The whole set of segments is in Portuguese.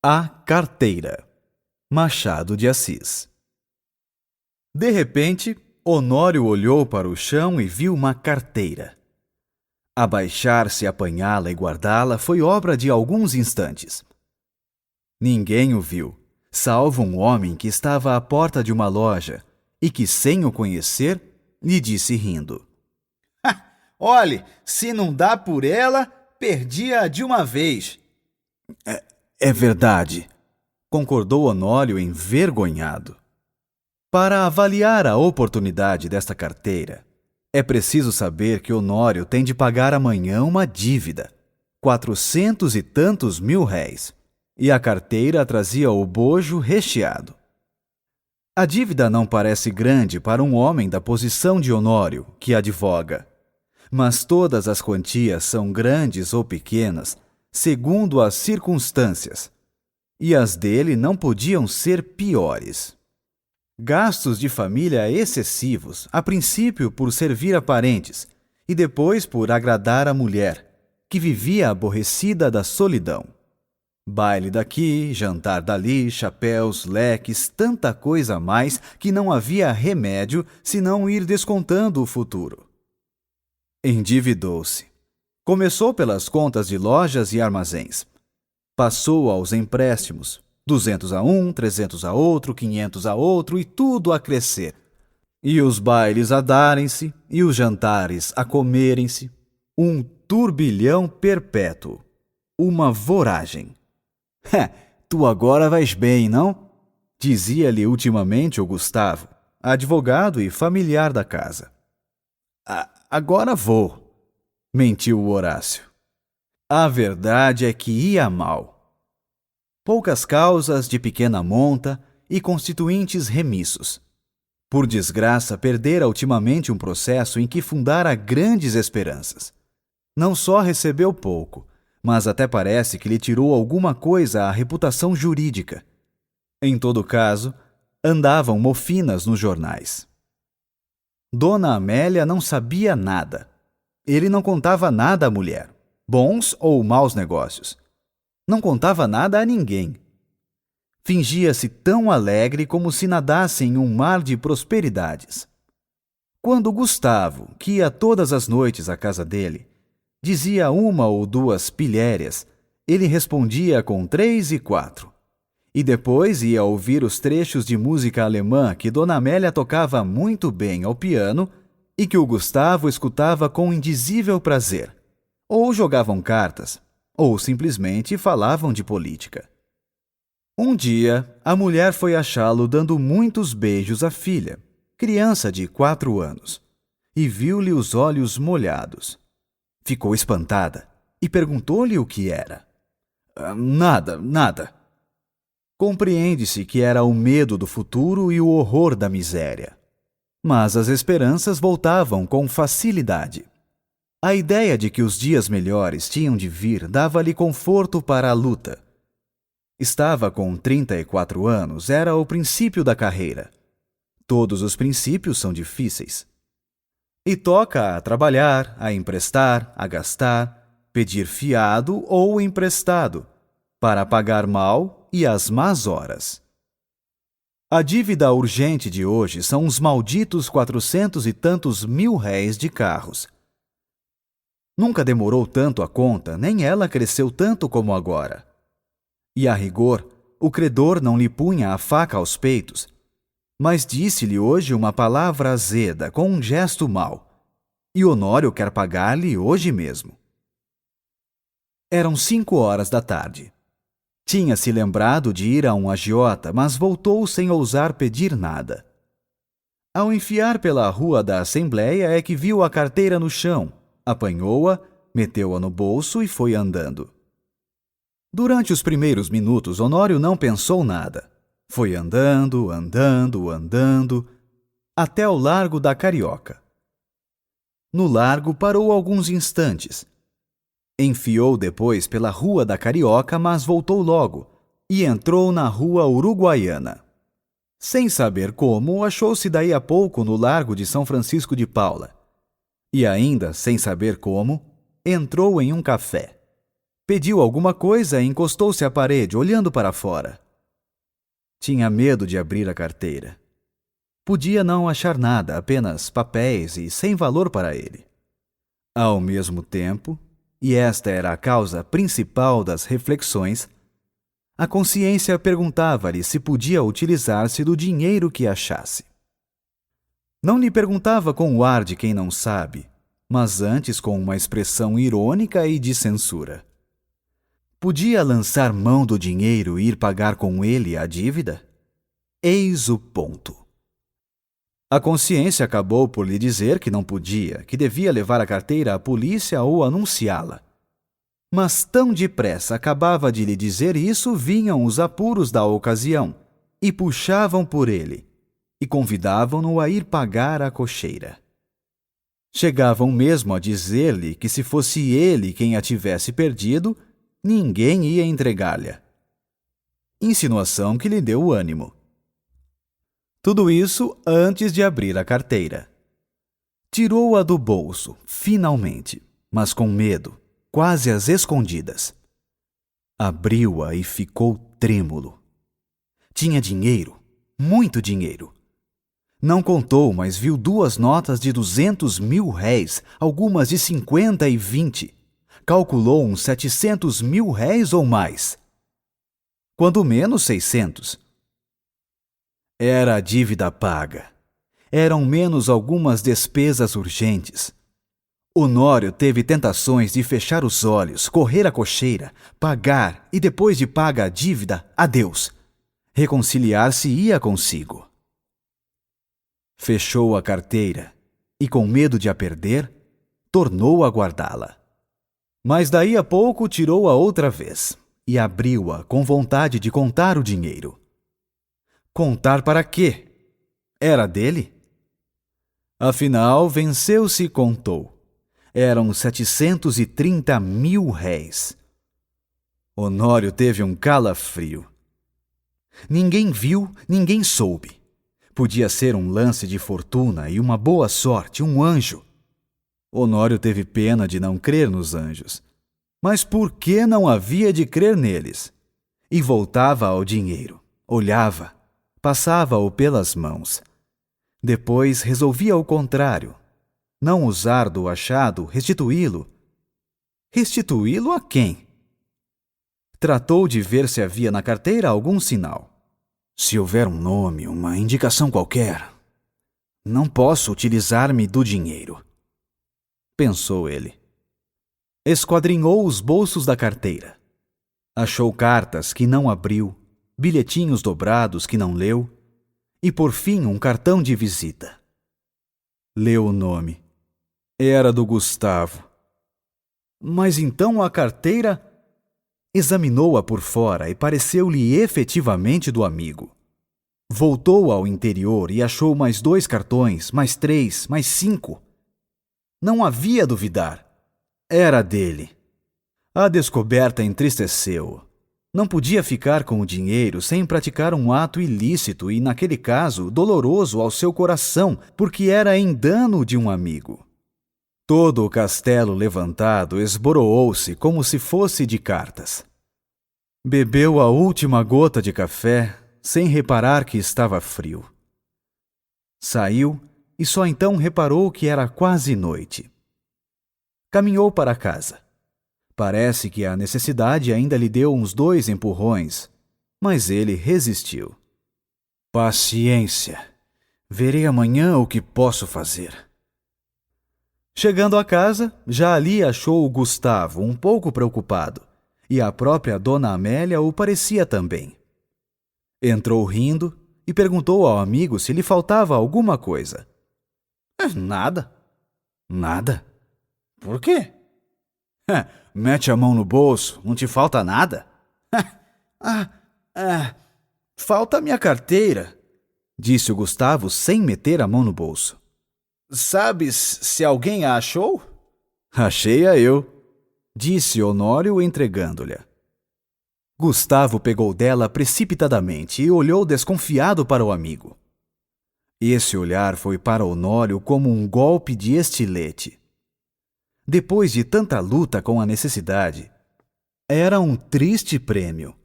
A carteira. Machado de Assis. De repente, Honório olhou para o chão e viu uma carteira. Abaixar-se, apanhá-la e guardá-la foi obra de alguns instantes. Ninguém o viu, salvo um homem que estava à porta de uma loja e que, sem o conhecer, lhe disse rindo: Olhe, se não dá por ela, perdi-a de uma vez. É verdade, concordou Honório envergonhado. Para avaliar a oportunidade desta carteira, é preciso saber que Honório tem de pagar amanhã uma dívida, 400 e tantos mil réis, e a carteira trazia o bojo recheado. A dívida não parece grande para um homem da posição de Honório, que advoga, mas todas as quantias são grandes ou pequenas, segundo as circunstâncias, e as dele não podiam ser piores. Gastos de família excessivos, a princípio por servir a parentes, e depois por agradar a mulher, que vivia aborrecida da solidão. Baile daqui, jantar dali, chapéus, leques, tanta coisa a mais que não havia remédio senão ir descontando o futuro. Endividou-se. Começou pelas contas de lojas e armazéns. Passou aos empréstimos, 200 a um, 300 a outro, 500 a outro e tudo a crescer. E os bailes a darem-se, e os jantares a comerem-se. Um turbilhão perpétuo. Uma voragem. Tu agora vais bem, não? Dizia-lhe ultimamente o Gustavo, advogado e familiar da casa. Agora vou, mentiu o Horácio. A verdade é que ia mal. Poucas causas de pequena monta e constituintes remissos. Por desgraça, perdera ultimamente um processo em que fundara grandes esperanças. Não só recebeu pouco, mas até parece que lhe tirou alguma coisa à reputação jurídica. Em todo caso, andavam mofinas nos jornais. Dona Amélia não sabia nada. Ele não contava nada à mulher, bons ou maus negócios. Não contava nada a ninguém. Fingia-se tão alegre como se nadasse em um mar de prosperidades. Quando Gustavo, que ia todas as noites à casa dele, dizia uma ou duas pilhérias, ele respondia com 3 e 4. E depois ia ouvir os trechos de música alemã que Dona Amélia tocava muito bem ao piano e que o Gustavo escutava com indizível prazer. Ou jogavam cartas, ou simplesmente falavam de política. Um dia, a mulher foi achá-lo dando muitos beijos à filha, criança de 4 anos, e viu-lhe os olhos molhados. Ficou espantada e perguntou-lhe o que era. Nada. Compreende-se que era o medo do futuro e o horror da miséria. Mas as esperanças voltavam com facilidade. A ideia de que os dias melhores tinham de vir dava-lhe conforto para a luta. Estava com 34 anos, era o princípio da carreira. Todos os princípios são difíceis. E toca a trabalhar, a emprestar, a gastar, pedir fiado ou emprestado, para pagar mal e as más horas. A dívida urgente de hoje são os malditos 400 e tantos mil réis de carros. Nunca demorou tanto a conta, nem ela cresceu tanto como agora. E, a rigor, o credor não lhe punha a faca aos peitos, mas disse-lhe hoje uma palavra azeda, com um gesto mau, e Honório quer pagar-lhe hoje mesmo. Eram 5 horas da tarde. Tinha-se lembrado de ir a um agiota, mas voltou sem ousar pedir nada. Ao enfiar pela rua da Assembleia é que viu a carteira no chão, apanhou-a, meteu-a no bolso e foi andando. Durante os primeiros minutos, Honório não pensou nada. Foi andando, até o Largo da Carioca. No largo parou alguns instantes. Enfiou depois pela Rua da Carioca, mas voltou logo, e entrou na Rua Uruguaiana. Sem saber como, achou-se daí a pouco no Largo de São Francisco de Paula. E ainda, sem saber como, entrou em um café. Pediu alguma coisa e encostou-se à parede, olhando para fora. Tinha medo de abrir a carteira. Podia não achar nada, apenas papéis e sem valor para ele. Ao mesmo tempo, e esta era a causa principal das reflexões, a consciência perguntava-lhe se podia utilizar-se do dinheiro que achasse. Não lhe perguntava com o ar de quem não sabe, mas antes com uma expressão irônica e de censura. Podia lançar mão do dinheiro e ir pagar com ele a dívida? Eis o ponto. A consciência acabou por lhe dizer que não podia, que devia levar a carteira à polícia ou anunciá-la. Mas tão depressa acabava de lhe dizer isso, vinham os apuros da ocasião e puxavam por ele e convidavam-no a ir pagar a cocheira. Chegavam mesmo a dizer-lhe que se fosse ele quem a tivesse perdido, ninguém ia entregar-lhe. Insinuação que lhe deu ânimo. Tudo isso antes de abrir a carteira. Tirou-a do bolso, finalmente, mas com medo, quase às escondidas. Abriu-a e ficou trêmulo. Tinha dinheiro, muito dinheiro. Não contou, mas viu 2 notas de 200 mil réis, algumas de 50 e 20. Calculou uns 700 mil réis ou mais. Quando menos 600. Era a dívida paga. Eram menos algumas despesas urgentes. Honório teve tentações de fechar os olhos, correr a cocheira, pagar e, depois de paga a dívida, adeus. Reconciliar-se-ia consigo. Fechou a carteira e, com medo de a perder, tornou a guardá-la. Mas daí a pouco tirou-a outra vez e abriu-a com vontade de contar o dinheiro. Contar para quê? Era dele? Afinal, venceu-se e contou. Eram 730 mil réis. Honório teve um calafrio. Ninguém viu, ninguém soube. Podia ser um lance de fortuna e uma boa sorte, um anjo. Honório teve pena de não crer nos anjos. Mas por que não havia de crer neles? E voltava ao dinheiro. Olhava. Passava-o pelas mãos. Depois resolvia o contrário. Não usar do achado, restituí-lo. Restituí-lo a quem? Tratou de ver se havia na carteira algum sinal. Se houver um nome, uma indicação qualquer, não posso utilizar-me do dinheiro. Pensou ele. Esquadrinhou os bolsos da carteira. Achou cartas que não abriu, bilhetinhos dobrados que não leu, e por fim um cartão de visita. Leu o nome. Era do Gustavo. Mas então a carteira... Examinou-a por fora e pareceu-lhe efetivamente do amigo. Voltou ao interior e achou mais 2 cartões, mais 3, mais 5. Não havia duvidar. Era dele. A descoberta entristeceu-o. Não podia ficar com o dinheiro sem praticar um ato ilícito e, naquele caso, doloroso ao seu coração, porque era em dano de um amigo. Todo o castelo levantado esboroou-se como se fosse de cartas. Bebeu a última gota de café, sem reparar que estava frio. Saiu e só então reparou que era quase noite. Caminhou para casa. Parece que a necessidade ainda lhe deu uns 2 empurrões, mas ele resistiu. Paciência. Verei amanhã o que posso fazer. Chegando à casa, já ali achou o Gustavo um pouco preocupado, e a própria Dona Amélia o parecia também. Entrou rindo e perguntou ao amigo se lhe faltava alguma coisa. Nada. Nada? Por quê? Mete a mão no bolso, não te falta nada? Falta a minha carteira, disse o Gustavo sem meter a mão no bolso. Sabes se alguém a achou? Achei-a eu, disse Honório entregando-lhe. Gustavo pegou dela precipitadamente e olhou desconfiado para o amigo. Esse olhar foi para Honório como um golpe de estilete. Depois de tanta luta com a necessidade, Era um triste prêmio.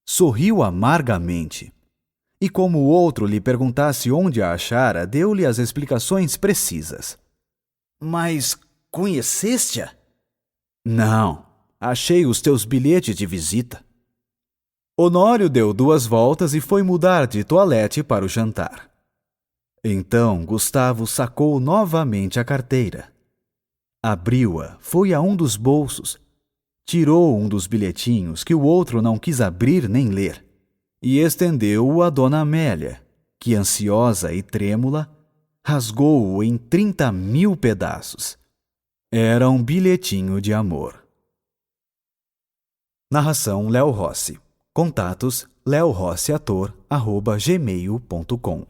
Sorriu amargamente. E como o outro lhe perguntasse onde a achara, deu-lhe as explicações precisas. Mas conheceste-a? Não, achei os teus bilhetes de visita. Honório deu 2 voltas e foi mudar de toalete para o jantar. Então Gustavo sacou novamente a carteira. Abriu-a, foi a um dos bolsos, tirou um dos bilhetinhos que o outro não quis abrir nem ler e estendeu-o a Dona Amélia, que, ansiosa e trêmula, rasgou-o em 30.000 pedaços. Era um bilhetinho de amor. Narração Léo Rossi. Contatos leorosseator@gmail.com